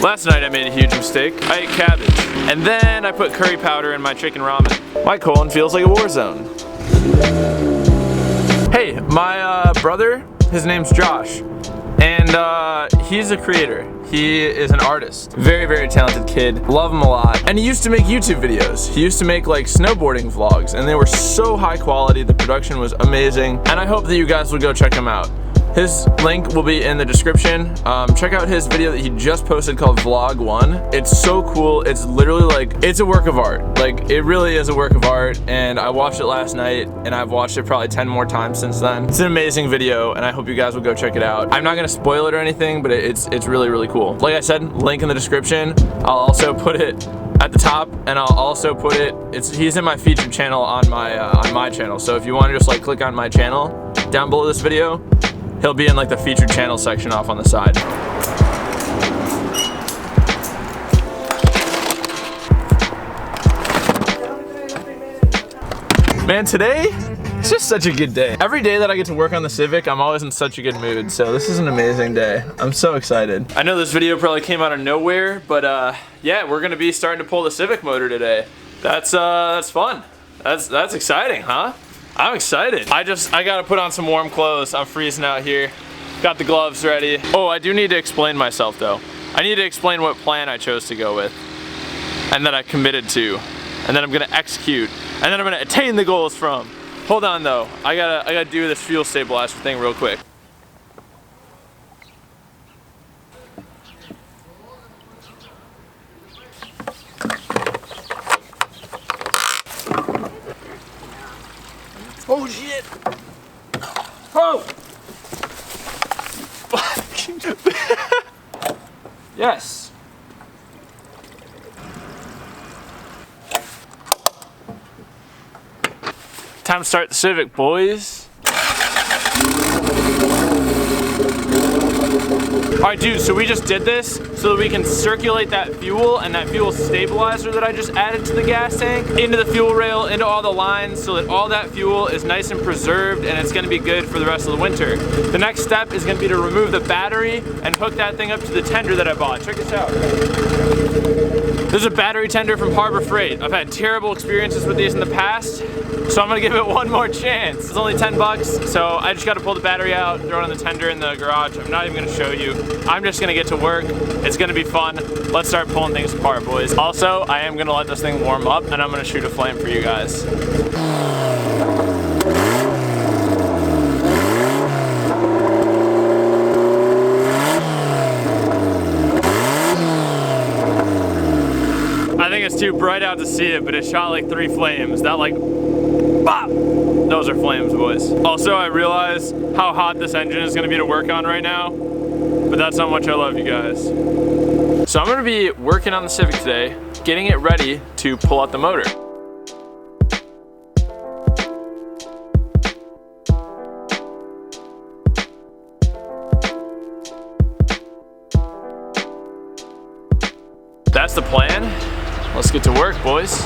Last night I made a huge mistake. I ate cabbage. And then I put curry powder in my chicken ramen. My colon feels like a war zone. Hey, my brother, his name's Josh. And he's a creator. He is an artist. Very, very talented kid. Love him a lot. And he used to make YouTube videos. He used to make like snowboarding vlogs, and they were so high quality. The production was amazing. And I hope that you guys will go check him out. His link will be in the description. Check out his video that he just posted called Vlog 1. It's so cool. It's literally like, it's a work of art. Like, it really is a work of art, and I watched it last night, and I've watched it probably 10 more times since then. It's an amazing video, and I hope you guys will go check it out. I'm not gonna spoil it or anything, but it's really, really cool. Like I said, link in the description. I'll also put it at the top, and I'll also put it, he's in my featured channel on my channel. So if you wanna just like click on my channel down below this video, he'll be in like the featured channel section off on the side. Man, today, it's just such a good day. Every day that I get to work on the Civic, I'm always in such a good mood. So this is an amazing day. I'm so excited. I know this video probably came out of nowhere, but yeah, we're gonna be starting to pull the Civic motor today. That's fun. That's exciting, huh? I'm excited. I gotta put on some warm clothes. I'm freezing out here. Got the gloves ready. Oh, I do need to explain myself though. I need to explain what plan I chose to go with, and that I committed to, and then I'm gonna execute, and then I'm gonna attain the goals from. Hold on though. I gotta do this fuel stabilizer thing real quick. Oh shit! Oh! Yes! Time to start the Civic, boys. Alright dude, so we just did this so that we can circulate that fuel and that fuel stabilizer that I just added to the gas tank into the fuel rail, into all the lines, so that all that fuel is nice and preserved, and it's going to be good for the rest of the winter. The next step is going to be to remove the battery and hook that thing up to the tender that I bought. Check this out. This is a battery tender from Harbor Freight. I've had terrible experiences with these in the past, so I'm gonna give it one more chance. It's only 10 bucks, so I just gotta pull the battery out, throw it on the tender in the garage. I'm not even gonna show you. I'm just gonna get to work. It's gonna be fun. Let's start pulling things apart, boys. Also, I am gonna let this thing warm up, and I'm gonna shoot a flame for you guys. I think it's too bright out to see it, but it shot like 3 flames. That like, bop! Those are flames, boys. Also, I realize how hot this engine is gonna be to work on right now, but that's how much I love you guys. So I'm gonna be working on the Civic today, getting it ready to pull out the motor. That's the plan. Let's get to work, boys.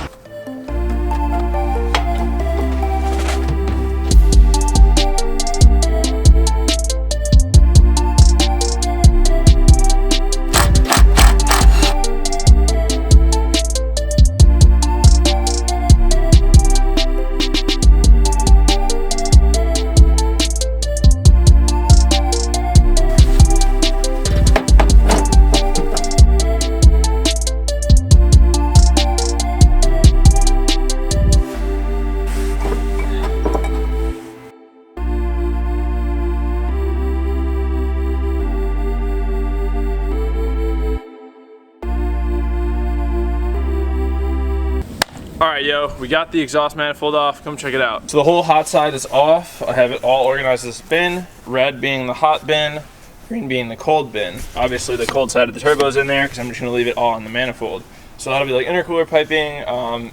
Alright yo, we got the exhaust manifold off, come check it out. So the whole hot side is off. I have it all organized as a bin, red being the hot bin, green being the cold bin. Obviously the cold side of the turbo is in there because I'm just going to leave it all on the manifold. So that'll be like intercooler piping,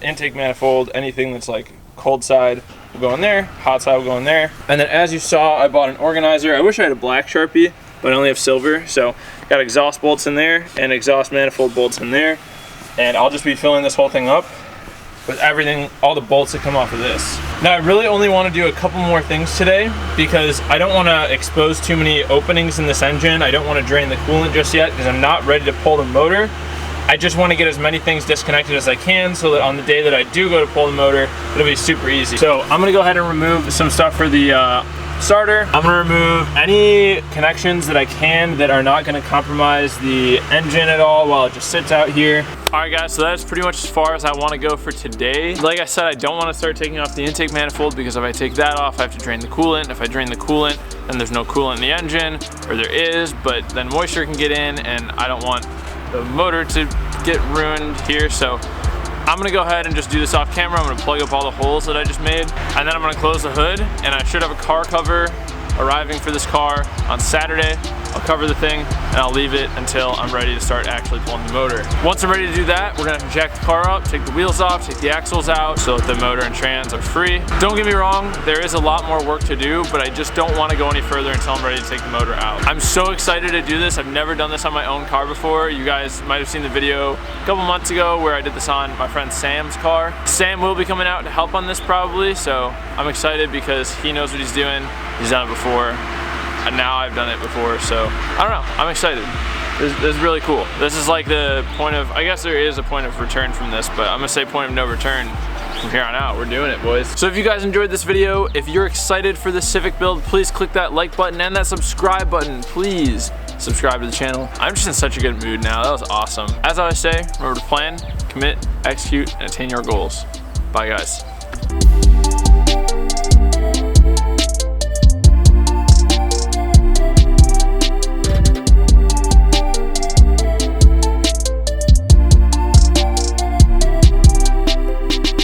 intake manifold, anything that's like cold side will go in there, hot side will go in there. And then as you saw, I bought an organizer. I wish I had a black Sharpie, but I only have silver. So got exhaust bolts in there and exhaust manifold bolts in there. And I'll just be filling this whole thing up with everything, all the bolts that come off of this. Now I really only want to do a couple more things today because I don't want to expose too many openings in this engine. I don't want to drain the coolant just yet because I'm not ready to pull the motor. I just want to get as many things disconnected as I can so that on the day that I do go to pull the motor, it'll be super easy. So I'm gonna go ahead and remove some stuff for the starter. I'm gonna remove any connections that I can that are not gonna compromise the engine at all while it just sits out here. All right guys, so that's pretty much as far as I wanna go for today. Like I said, I don't wanna start taking off the intake manifold because if I take that off, I have to drain the coolant. If I drain the coolant, then there's no coolant in the engine, or there is, but then moisture can get in and I don't want the motor to get ruined here. So I'm gonna go ahead and just do this off camera. I'm gonna plug up all the holes that I just made, and then I'm gonna close the hood, and I should have a car cover arriving for this car on Saturday. I'll cover the thing and I'll leave it until I'm ready to start actually pulling the motor. Once I'm ready to do that, we're gonna jack the car up, take the wheels off, take the axles out so that the motor and trans are free. Don't get me wrong, there is a lot more work to do, but I just don't wanna go any further until I'm ready to take the motor out. I'm so excited to do this. I've never done this on my own car before. You guys might have seen the video a couple months ago where I did this on my friend Sam's car. Sam will be coming out to help on this probably, so I'm excited because he knows what he's doing. He's done it before. And now I've done it before, so I don't know, I'm excited. This is really cool. This is like the point of, I guess there is a point of return from this, but I'm gonna say point of no return from here on out. We're doing it, boys. So if you guys enjoyed this video, if you're excited for this Civic build, please click that like button and that subscribe button. Please subscribe to the channel. I'm just in such a good mood now. That was awesome. As I always say, remember to plan, commit, execute, and attain your goals. Bye, guys.